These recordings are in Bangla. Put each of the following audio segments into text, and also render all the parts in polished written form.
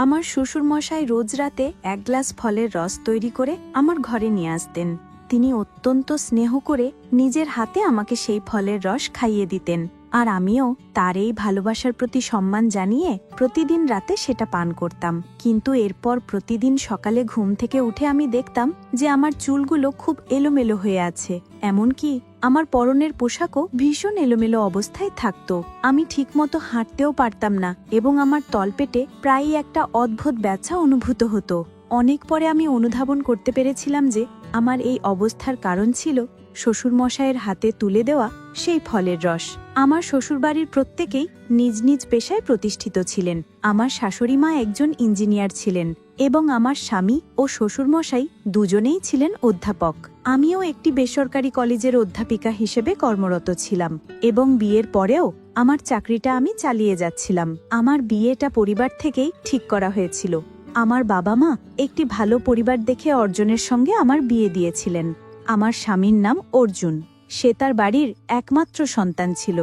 আমার শ্বশুরমশাই রোজ রাতে 1 গ্লাস ফলের রস তৈরি করে আমার ঘরে নিয়ে আসতেন। তিনি অত্যন্ত স্নেহ করে নিজের হাতে আমাকে সেই ফলের রস খাইয়ে দিতেন, আর আমিও তার এই ভালোবাসার প্রতি সম্মান জানিয়ে প্রতিদিন রাতে সেটা পান করতাম। কিন্তু এরপর প্রতিদিন সকালে ঘুম থেকে উঠে আমি দেখতাম যে আমার চুলগুলো খুব এলোমেলো হয়ে আছে, এমনকি আমার পরনের পোশাকও ভীষণ এলোমেলো অবস্থায় থাকতো। আমি ঠিকমতো হাঁটতেও পারতাম না এবং আমার তলপেটে প্রায়ই একটা অদ্ভুত ব্যথা অনুভূত হতো। অনেক পরে আমি অনুধাবন করতে পেরেছিলাম যে আমার এই অবস্থার কারণ ছিল শ্বশুরমশাইয়ের হাতে তুলে দেওয়া সেই ফলের রস। আমার শ্বশুরবাড়ির প্রত্যেকেই নিজ নিজ পেশায় প্রতিষ্ঠিত ছিলেন। আমার শাশুড়ি মা একজন ইঞ্জিনিয়ার ছিলেন এবং আমার স্বামী ও শ্বশুরমশাই দুজনেই ছিলেন অধ্যাপক। আমিও একটি বেসরকারি কলেজের অধ্যাপিকা হিসেবে কর্মরত ছিলাম এবং বিয়ের পরেও আমার চাকরিটা আমি চালিয়ে যাচ্ছিলাম। আমার বিয়েটা পরিবার থেকেই ঠিক করা হয়েছিল। আমার বাবা মা একটি ভালো পরিবার দেখে অর্জুনের সঙ্গে আমার বিয়ে দিয়েছিলেন। আমার স্বামীর নাম অর্জুন। সে তার বাড়ির একমাত্র সন্তান ছিল।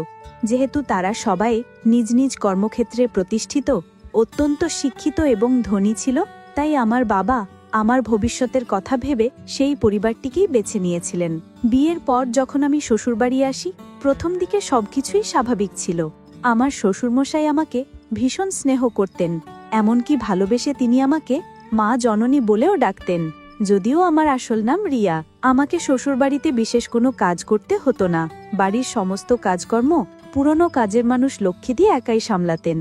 যেহেতু তারা সবাই নিজ নিজ কর্মক্ষেত্রে প্রতিষ্ঠিত, অত্যন্ত শিক্ষিত এবং ধনী ছিল, তাই আমার বাবা আমার ভবিষ্যতের কথা ভেবে সেই পরিবারটিকেই বেছে নিয়েছিলেন। বিয়ের পর যখন আমি শ্বশুরবাড়ি আসি, প্রথম দিকে সবকিছুই স্বাভাবিক ছিল। আমার শ্বশুরমশাই আমাকে ভীষণ স্নেহ করতেন, এমনকি ভালোবেসে তিনি আমাকে মা জননী বলেও ডাকতেন। যদিও আমার আসল নাম রিয়া। আমাকে শ্বশুরবাড়িতে বিশেষ কোনো কাজ করতে হতো না। বাড়ির সমস্ত কাজকর্ম পুরনো কাজের মানুষ লক্ষ্মী দিয়ে একাই সামলাতেন।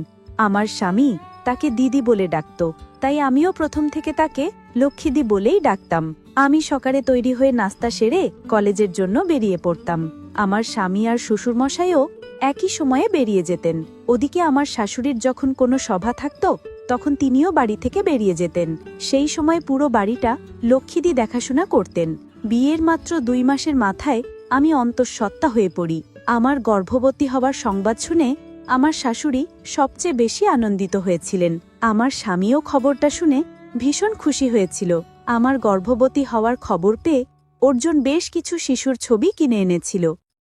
আমার স্বামী তাকে দিদি বলে ডাকত, তাই আমিও প্রথম থেকে তাকে লক্ষ্মীদি বলেই ডাকতাম। আমি সকালে তৈরি হয়ে নাস্তা সেরে কলেজের জন্য বেরিয়ে পড়তাম। আমার স্বামী আর শ্বশুরমশাইও একই সময়ে বেরিয়ে যেতেন। ওদিকে আমার শাশুড়ির যখন কোনো সভা থাকতো, তখন তিনিও বাড়ি থেকে বেরিয়ে যেতেন। সেই সময় পুরো বাড়িটা লক্ষ্মীদি দেখাশোনা করতেন। বিয়ের মাত্র 2 মাসের মাথায় আমি অন্তঃসত্ত্বা হয়ে পড়ি। আমার গর্ভবতী হবার সংবাদ শুনে আমার শাশুড়ি সবচেয়ে বেশি আনন্দিত হয়েছিলেন। আমার স্বামীও খবরটা শুনে ভীষণ খুশি হয়েছিল। আমার গর্ভবতী হওয়ার খবর পেয়ে অর্জুন বেশ কিছু শিশুর ছবি কিনে এনেছিল।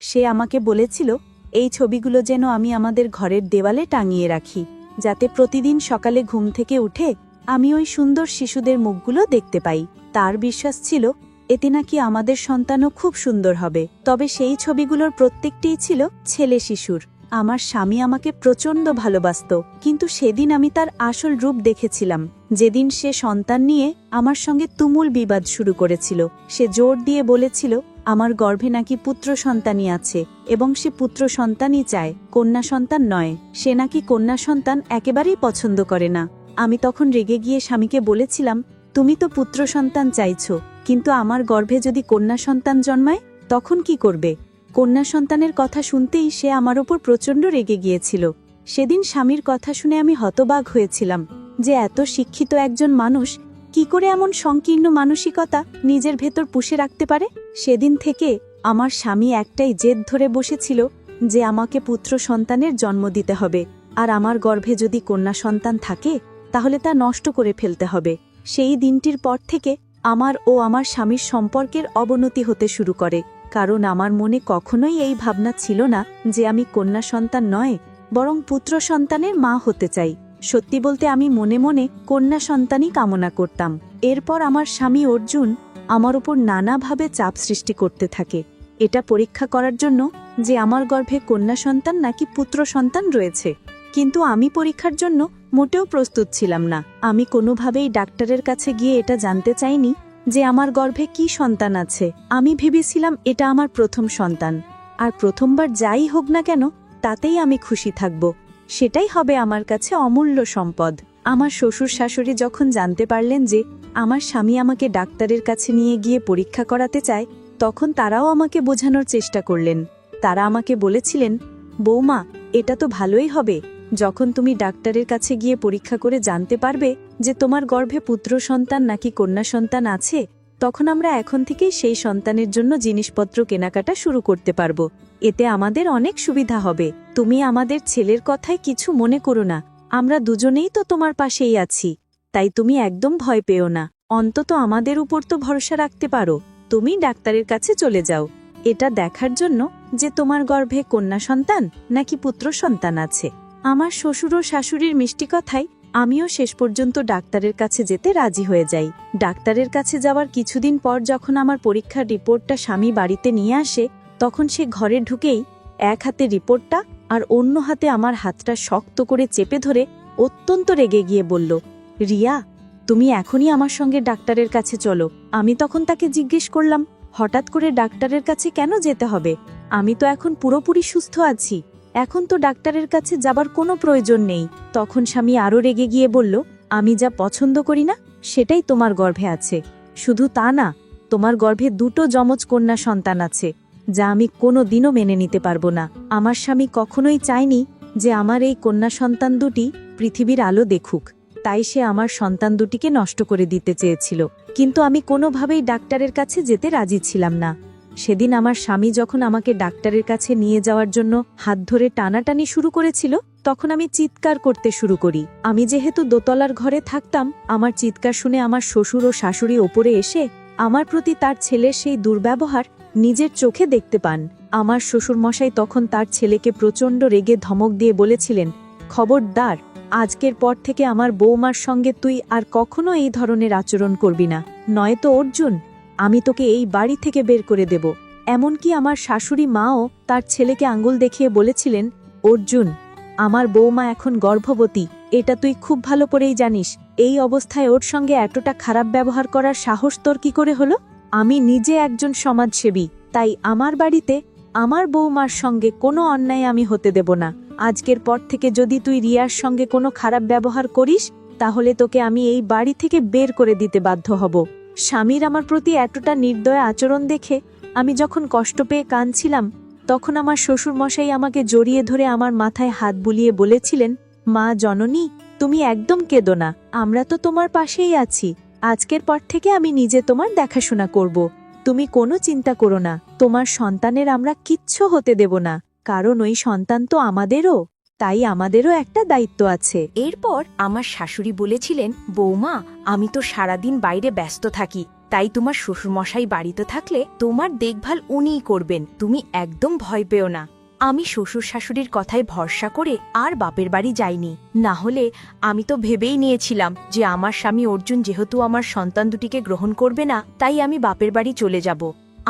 সে আমাকে বলেছিল এই ছবিগুলো যেন আমি আমাদের ঘরের দেওয়ালে টাঙিয়ে রাখি, যাতে প্রতিদিন সকালে ঘুম থেকে উঠে আমি ওই সুন্দর শিশুদের মুখগুলো দেখতে পাই। তার বিশ্বাস ছিল এতে নাকি আমাদের সন্তানও খুব সুন্দর হবে। তবে সেই ছবিগুলোর প্রত্যেকটিই ছিল ছেলে শিশুর। আমার স্বামী আমাকে প্রচণ্ড ভালোবাসত, কিন্তু সেদিন আমি তার আসল রূপ দেখেছিলাম। যেদিন সে সন্তান নিয়ে আমার সঙ্গে তুমুল বিবাদ শুরু করেছিল। সে জোর দিয়ে বলেছিল আমার গর্ভে নাকি পুত্র সন্তানই আছে এবং সে পুত্র সন্তানই চায়, কন্যা সন্তান নয়। সে নাকি কন্যা সন্তান একেবারেই পছন্দ করে না। আমি তখন রেগে গিয়ে স্বামীকে বলেছিলাম, তুমি তো পুত্র সন্তান চাইছো, কিন্তু আমার গর্ভে যদি কন্যা সন্তান জন্মায় তখন কি করবে? কন্যা সন্তানের কথা শুনতেই সে আমার ওপর প্রচণ্ড রেগে গিয়েছিল। সেদিন স্বামীর কথা শুনে আমি হতবাক হয়েছিলাম যে এত শিক্ষিত একজন মানুষ কি করে এমন সংকীর্ণ মানসিকতা নিজের ভেতর পুষে রাখতে পারে। সেদিন থেকে আমার স্বামী একটাই জেদ ধরে বসেছিল যে আমাকে পুত্র সন্তানের জন্ম দিতে হবে, আর আমার গর্ভে যদি কন্যা সন্তান থাকে তাহলে তা নষ্ট করে ফেলতে হবে। সেই দিনটির পর থেকে আমার ও আমার স্বামীর সম্পর্কের অবনতি হতে শুরু করে, কারণ আমার মনে কখনোই এই ভাবনা ছিল না যে আমি কন্যা সন্তান নয়, বরং পুত্র সন্তানের মা হতে চাই। সত্যি বলতে আমি মনে মনে কন্যা সন্তানই কামনা করতাম। এরপর আমার স্বামী অর্জুন আমার উপর নানাভাবে চাপ সৃষ্টি করতে থাকে, এটা পরীক্ষা করার জন্য যে আমার গর্ভে কন্যা সন্তান নাকি পুত্র সন্তান রয়েছে। কিন্তু আমি পরীক্ষার জন্য মোটেও প্রস্তুত ছিলাম না। আমি কোনোভাবেই ডাক্তারের কাছে গিয়ে এটা জানতে চাইনি যে আমার গর্ভে কি সন্তান আছে। আমি ভেবেছিলাম এটা আমার প্রথম সন্তান, আর প্রথমবার যাই হোক না কেন তাতেই আমি খুশি থাকব, সেটাই হবে আমার কাছে অমূল্য সম্পদ। আমার শ্বশুর শাশুড়ি যখন জানতে পারলেন যে আমার স্বামী আমাকে ডাক্তারের কাছে নিয়ে গিয়ে পরীক্ষা করাতে চায়, তখন তারাও আমাকে বোঝানোর চেষ্টা করলেন। তারা আমাকে বলেছিলেন, বৌমা, এটা তো ভালোই হবে, যখন তুমি ডাক্তারের কাছে গিয়ে পরীক্ষা করে জানতে পারবে যে তোমার গর্ভে পুত্র সন্তান নাকি কন্যা সন্তান আছে, তখন আমরা এখন থেকেই সেই সন্তানের জন্য জিনিসপত্র কেনাকাটা শুরু করতে পারবো। এতে আমাদের অনেক সুবিধা হবে। তুমি আমাদের ছেলের কথায় কিছু মনে করো না, আমরা দুজনেই তো তোমার পাশেই আছি, তাই তুমি একদম ভয় পেও না। অন্তত আমাদের উপর তো ভরসা রাখতে পারো। তুমি ডাক্তারের কাছে চলে যাও এটা দেখার জন্য যে তোমার গর্ভে কন্যা সন্তান নাকি পুত্র সন্তান আছে। আমার শ্বশুর ও শাশুড়ির মিষ্টি কথায় আমিও শেষ পর্যন্ত ডাক্তারের কাছে যেতে রাজি হয়ে যাই। ডাক্তারের কাছে যাওয়ার কিছুদিন পর যখন আমার পরীক্ষার রিপোর্টটা স্বামী বাড়িতে নিয়ে আসে, তখন সে ঘরে ঢুকেই এক হাতে রিপোর্টটা আর অন্য হাতে আমার হাতটা শক্ত করে চেপে ধরে অত্যন্ত রেগে গিয়ে বলল, রিয়া, তুমি এখনই আমার সঙ্গে ডাক্তারের কাছে চলো। আমি তখন তাকে জিজ্ঞেস করলাম, হঠাৎ করে ডাক্তারের কাছে কেন যেতে হবে? আমি তো এখন পুরোপুরি সুস্থ আছি, এখন তো ডাক্তারের কাছে যাবার কোনো প্রয়োজন নেই। তখন স্বামী আরও রেগে গিয়ে বলল, আমি যা পছন্দ করি না সেটাই তোমার গর্ভে আছে। শুধু তা না, তোমার গর্ভে 2টো যমজ কন্যা সন্তান আছে, যা আমি কোনো দিনও মেনে নিতে পারবো না। আমার স্বামী কখনোই চায়নি যে আমার এই কন্যা সন্তান দুটি পৃথিবীর আলো দেখুক, তাই সে আমার সন্তান দুটিকে নষ্ট করে দিতে চেয়েছিল। কিন্তু আমি কোনোভাবেই ডাক্তারের কাছে যেতে রাজি ছিলাম না। সেদিন আমার স্বামী যখন আমাকে ডাক্তারের কাছে নিয়ে যাওয়ার জন্য হাত ধরে টানাটানি শুরু করেছিল, তখন আমি চিৎকার করতে শুরু করি। আমি যেহেতু দোতলার ঘরে থাকতাম, আমার চিৎকার শুনে আমার শ্বশুর ও শাশুড়ি ওপরে এসে আমার প্রতি তার ছেলের সেই দুর্ব্যবহার নিজের চোখে দেখতে পান। আমার শ্বশুরমশাই তখন তার ছেলেকে প্রচণ্ড রেগে ধমক দিয়ে বলেছিলেন, খবরদার, আজকের পর থেকে আমার বৌমার সঙ্গে তুই আর কখনো এই ধরনের আচরণ করবি না, নয়তো অর্জুন, আমি তোকে এই বাড়ি থেকে বের করে দেব। এমনকি আমার শাশুড়ি মাও তার ছেলেকে আঙ্গুল দেখিয়ে বলেছিলেন, অর্জুন, আমার বৌমা এখন গর্ভবতী, এটা তুই খুব ভালো করেই জানিস। এই অবস্থায় ওর সঙ্গে এতটা খারাপ ব্যবহার করার সাহস তোর কি করে হলো? আমি নিজে একজন সমাজসেবী, তাই আমার বাড়িতে আমার বৌমার সঙ্গে কোনো অন্যায় আমি হতে দেব না। আজকের পর থেকে যদি তুই রিয়ার সঙ্গে কোনো খারাপ ব্যবহার করিস, তাহলে তোকে আমি এই বাড়ি থেকে বের করে দিতে বাধ্য হব। স্বামীর আমার প্রতি এতটা নির্দয় আচরণ দেখে আমি যখন কষ্ট পেয়ে কাঁদছিলাম, তখন আমার শ্বশুরমশাই আমাকে জড়িয়ে ধরে আমার মাথায় হাত বুলিয়ে বলেছিলেন, মা জননী, তুমি একদম কেঁদো না, আমরা তো তোমার পাশেই আছি। আজকের পর থেকে আমি নিজে তোমার দেখাশোনা করব। তুমি কোনো চিন্তা করো না, তোমার সন্তানের আমরা কিচ্ছু হতে দেব না, কারণ ওই সন্তান তো আমাদেরও, তাই আমাদেরও একটা দায়িত্ব আছে। এরপর আমার শাশুড়ি বলেছিলেন, বৌমা, আমি তো সারাদিন বাইরে ব্যস্ত থাকি, তাই তোমার শ্বশুরমশাই বাড়িতে থাকলে তোমার দেখভাল উনিই করবেন, তুমি একদম ভয় পেও না। আমি শ্বশুর শাশুড়ির কথায় ভরসা করে আর বাপের বাড়ি যাইনি। না হলে আমি তো ভেবেই নিয়েছিলাম যে আমার স্বামী অর্জুন যেহেতু আমার সন্তান দুটিকে গ্রহণ করবে না, তাই আমি বাপের বাড়ি চলে যাব।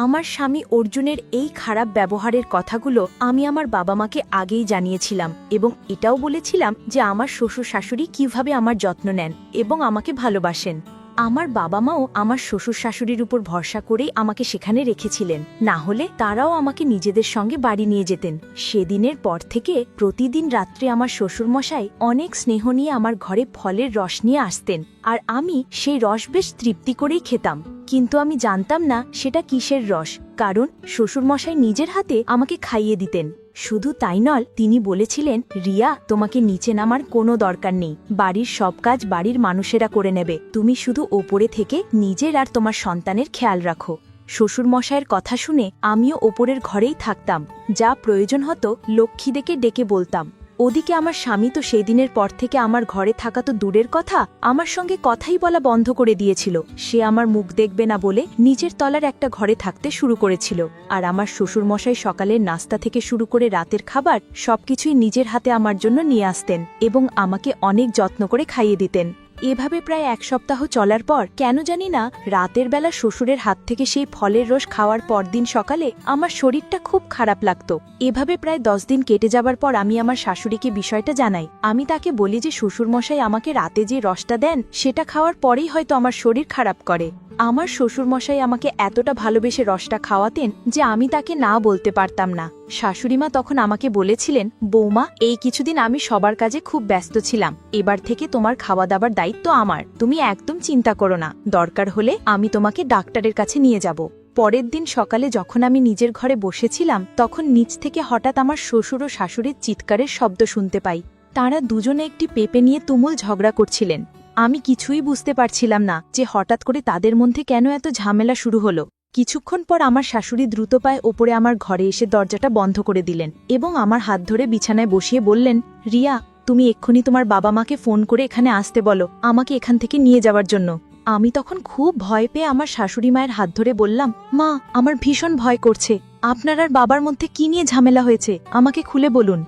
আমার স্বামী অর্জুনের এই খারাপ ব্যবহারের কথাগুলো আমি আমার বাবা মাকে আগেই জানিয়েছিলাম এবং এটাও বলেছিলাম যে আমার শ্বশুর শাশুড়ি কিভাবে আমার যত্ন নেন এবং আমাকে ভালোবাসেন। আমার বাবা মাও আমার শ্বশুর শাশুড়ির উপর ভরসা করেই আমাকে সেখানে রেখেছিলেন, না হলে তারাও আমাকে নিজেদের সঙ্গে বাড়ি নিয়ে যেতেন। সেদিনের পর থেকে প্রতিদিন রাত্রে আমার শ্বশুরমশাই অনেক স্নেহ নিয়ে আমার ঘরে ফলের রস নিয়ে আসতেন, আর আমি সেই রস বেশ তৃপ্তি করেই খেতাম। কিন্তু আমি জানতাম না সেটা কিসের রস, কারণ শ্বশুরমশাই নিজের হাতে আমাকে খাইয়ে দিতেন। শুধু তাই নয়, তিনি বলেছিলেন, রিয়া, তোমাকে নিচে নামার কোনো দরকার নেই, বাড়ির সব কাজ বাড়ির মানুষেরা করে নেবে, তুমি শুধু ওপরে থেকে নিজের আর তোমার সন্তানের খেয়াল রাখো। শ্বশুরমশাইয়ের কথা শুনে আমিও ওপরের ঘরেই থাকতাম, যা প্রয়োজন হতো লক্ষ্মীদেরকে ডেকে বলতাম। ওদিকে আমার স্বামী তো সেই দিনের পর থেকে আমার ঘরে থাকা তো দূরের কথা, আমার সঙ্গে কথাই বলা বন্ধ করে দিয়েছিল। সে আমার মুখ দেখবে না বলে নিচের তলার একটা ঘরে থাকতে শুরু করেছিল, আর আমার শ্বশুরমশাই সকালের নাস্তা থেকে শুরু করে রাতের খাবার সবকিছুই নিজের হাতে আমার জন্য নিয়ে আসতেন এবং আমাকে অনেক যত্ন করে খাইয়ে দিতেন। এভাবে প্রায় 1 সপ্তাহ চলার পর কেন জানি না রাতের বেলা শ্বশুরের হাত থেকে সেই ফলের রস খাওয়ার পরদিন সকালে আমার শরীরটা খুব খারাপ লাগতো। এভাবে প্রায় 10 দিন কেটে যাবার পর আমি আমার শাশুড়িকে বিষয়টা জানাই। আমি তাকে বলি যে শ্বশুরমশাই আমাকে রাতে যে রসটা দেন সেটা খাওয়ার পরেই হয়তো আমার শরীর খারাপ করে। আমার শ্বশুরমশাই আমাকে এতটা ভালোবেসে রসটা খাওয়াতেন যে আমি তাকে না বলতে পারতাম না। শাশুড়িমা তখন আমাকে বলেছিলেন, বৌমা, এই কিছুদিন আমি সবার কাজে খুব ব্যস্ত ছিলাম, এবার থেকে তোমার খাওয়া দাবার দায়িত্ব আমার, তুমি একদম চিন্তা করো না, দরকার হলে আমি তোমাকে ডাক্তারের কাছে নিয়ে যাব। পরের দিন সকালে যখন আমি নিজের ঘরে বসেছিলাম, তখন নিচ থেকে হঠাৎ আমার শ্বশুর ও শাশুড়ির চিৎকারের শব্দ শুনতে পাই। তাঁরা দুজনে একটি পেঁপে নিয়ে তুমুল ঝগড়া করছিলেন। আমি কিছুই বুঝতে পারছিলাম না যে হঠাৎ করে তাদের মধ্যে কেন এত ঝামেলা শুরু হলো। কিছুক্ষণ পর আমার শাশুড়ি দ্রুত পায়ে ওপরে আমার ঘরে এসে দরজাটা বন্ধ করে দিলেন এবং আমার হাত ধরে বিছানায় বসিয়ে বললেন, রিয়া, তুমি এক্ষুনি তোমার বাবা মাকে ফোন করে এখানে আসতে বলো, আমাকে এখান থেকে নিয়ে যাওয়ার জন্য। আমি তখন খুব ভয় পেয়ে আমার শাশুড়ি মায়ের হাত ধরে বললাম, মা, আমার ভীষণ ভয় করছে, আপনার আর বাবার মধ্যে কি নিয়ে ঝামেলা হয়েছে, আমাকে খুলে বলুন।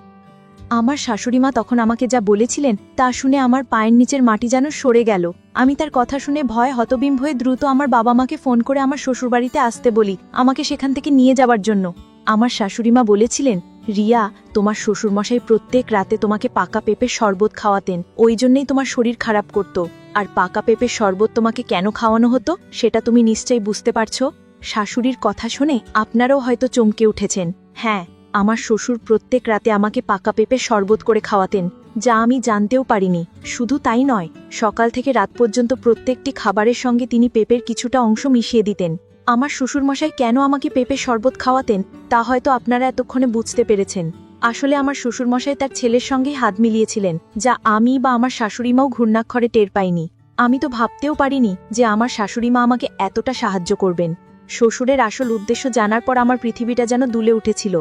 আমার শাশুড়িমা তখন আমাকে যা বলেছিলেন তা শুনে আমার পায়ের নিচের মাটি যেন সরে গেল। আমি তার কথা শুনে ভয় হতবিম্ব হয়ে দ্রুত আমার বাবা মাকে ফোন করে আমার শ্বশুরবাড়িতে আসতে বলি, আমাকে সেখান থেকে নিয়ে যাওয়ার জন্য। আমার শাশুড়িমা বলেছিলেন, রিয়া, তোমার শ্বশুরমশাই প্রত্যেক রাতে তোমাকে পাকা পেঁপের শরবত খাওয়াতেন, ওই জন্যই তোমার শরীর খারাপ করত। আর পাকা পেঁপের শরবত তোমাকে কেন খাওয়ানো হতো সেটা তুমি নিশ্চয়ই বুঝতে পারছো। শাশুড়ির কথা শুনে আপনারাও হয়তো চমকে উঠেছেন। হ্যাঁ, আমার শ্বশুর প্রত্যেক রাতে আমাকে পাকা পেঁপে শরবত করে খাওয়াতেন, যা আমি জানতেও পারিনি। শুধু তাই নয়, সকাল থেকে রাত পর্যন্ত প্রত্যেকটি খাবারের সঙ্গে তিনি পেঁপের কিছুটা অংশ মিশিয়ে দিতেন। আমার শ্বশুরমশাই কেন আমাকে পেঁপে শরবত খাওয়াতেন তা হয়তো আপনারা এতক্ষণে বুঝতে পেরেছেন। আসলে আমার শ্বশুরমশাই তার ছেলের সঙ্গেই হাত মিলিয়েছিলেন, যা আমি বা আমার শাশুড়িমাও ঘূর্ণাক্ষরে টের পাইনি। আমি তো ভাবতেও পারিনি যে আমার শাশুড়িমা আমাকে এতটা সাহায্য করবেন। শ্বশুরের আসল উদ্দেশ্য জানার পর আমার পৃথিবীটা যেন দুলে উঠেছিল,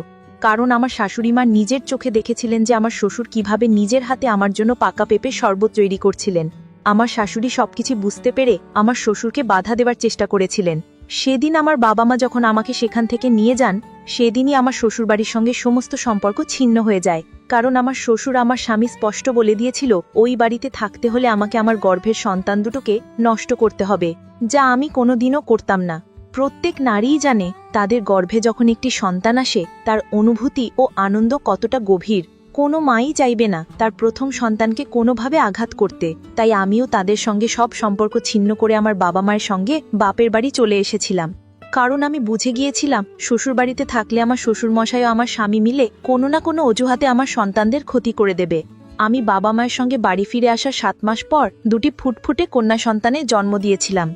কারণ আমার শাশুড়িমা নিজের চোখে দেখেছিলেন যে আমার শ্বশুর কিভাবে নিজের হাতে আমার জন্য পাকা পেঁপে শরবত তৈরি করছিলেন। আমার শাশুড়ি সবকিছু বুঝতে পেরে আমার শ্বশুরকে বাধা দেওয়ার চেষ্টা করেছিলেন। সেদিন আমার বাবা মা যখন আমাকে সেখান থেকে নিয়ে যান, সেদিনই আমার শ্বশুরবাড়ির সঙ্গে সমস্ত সম্পর্ক ছিন্ন হয়ে যায়। কারণ আমার শ্বশুর আমার স্বামী স্পষ্ট বলে দিয়েছিল, ওই বাড়িতে থাকতে হলে আমাকে আমার গর্ভের সন্তান দুটোকে নষ্ট করতে হবে, যা আমি কোনোদিনও করতাম না। প্রত্যেক নারীই জানে তাদের গর্ভে যখন একটি সন্তান আসে তার অনুভূতি ও আনন্দ কতটা গভীর। কোনো মাই চাইবে না তার প্রথম সন্তানকে কোনোভাবে আঘাত করতে। তাই আমিও তাদের সঙ্গে সব সম্পর্ক ছিন্ন করে আমার বাবা মায়ের সঙ্গে বাপের বাড়ি চলে এসেছিলাম। কারণ আমি বুঝে গিয়েছিলাম শ্বশুরবাড়িতে থাকলে আমার শ্বশুরমশাই ও আমার স্বামী মিলে কোনো না কোনো অজুহাতে আমার সন্তানদের ক্ষতি করে দেবে। আমি বাবা মায়ের সঙ্গে বাড়ি ফিরে আসার 7 মাস পর দুটি ফুটফুটে কন্যা সন্তানের জন্ম দিয়েছিলাম।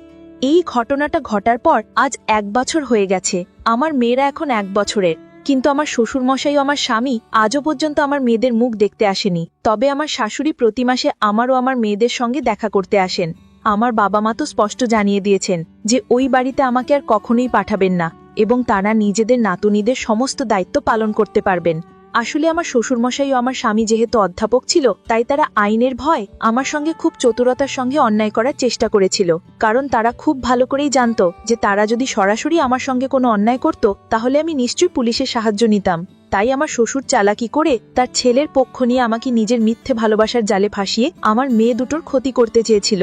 এই ঘটনাটা ঘটার পর আজ 1 বছর হয়ে গেছে। আমার মেয়েরা এখন 1 বছরের, কিন্তু আমার শ্বশুরমশাই ও আমার স্বামী আজও পর্যন্ত আমার মেয়েদের মুখ দেখতে আসেনি। তবে আমার শাশুড়ি প্রতি মাসে আমার ও আমার মেয়েদের সঙ্গে দেখা করতে আসেন। আমার বাবা মা তো স্পষ্ট জানিয়ে দিয়েছেন যে ওই বাড়িতে আমাকে আর কখনোই পাঠাবেন না, এবং তারা নিজেদের নাতুনিদের সমস্ত দায়িত্ব পালন করতে পারবেন। আসলে আমার শ্বশুরমশাই ও আমার স্বামী যেহেতু অধ্যাপক ছিল, তাই তারা আইনের ভয় আমার সঙ্গে খুব চতুরতার সঙ্গে অন্যায় করার চেষ্টা করেছিল। কারণ তারা খুব ভালো করেই জানত যে তারা যদি সরাসরি আমার সঙ্গে কোনো অন্যায় করত তাহলে আমি নিশ্চয়ই পুলিশের সাহায্য নিতাম। তাই আমার শ্বশুর চালাকি করে তার ছেলের পক্ষ নিয়ে আমাকে নিজের মিথ্যে ভালোবাসার জালে ফাঁসিয়ে আমার মেয়ে দুটোর ক্ষতি করতে চেয়েছিল।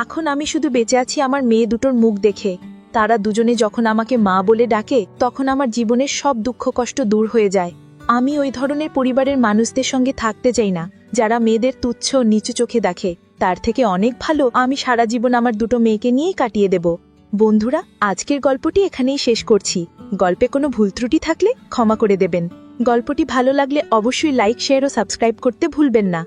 এখন আমি শুধু বেঁচে আছি আমার মেয়ে দুটোর মুখ দেখে। তারা দুজনে যখন আমাকে মা বলে ডাকে তখন আমার জীবনের সব দুঃখ কষ্ট দূর হয়ে যায়। আমি ওই ধরনের পরিবারের মানুষদের সঙ্গে থাকতে চাই না যারা মেয়েদের তুচ্ছ নিচু চোখে দেখে। তার থেকে অনেক ভালো আমি সারা জীবন আমার দুটো মেয়েকে নিয়েই কাটিয়ে দেব। বন্ধুরা, আজকের গল্পটি এখানেই শেষ করছি। গল্পে কোনো ভুল ত্রুটি থাকলে ক্ষমা করে দেবেন। গল্পটি ভালো লাগলে অবশ্যই লাইক, শেয়ার ও সাবস্ক্রাইব করতে ভুলবেন না।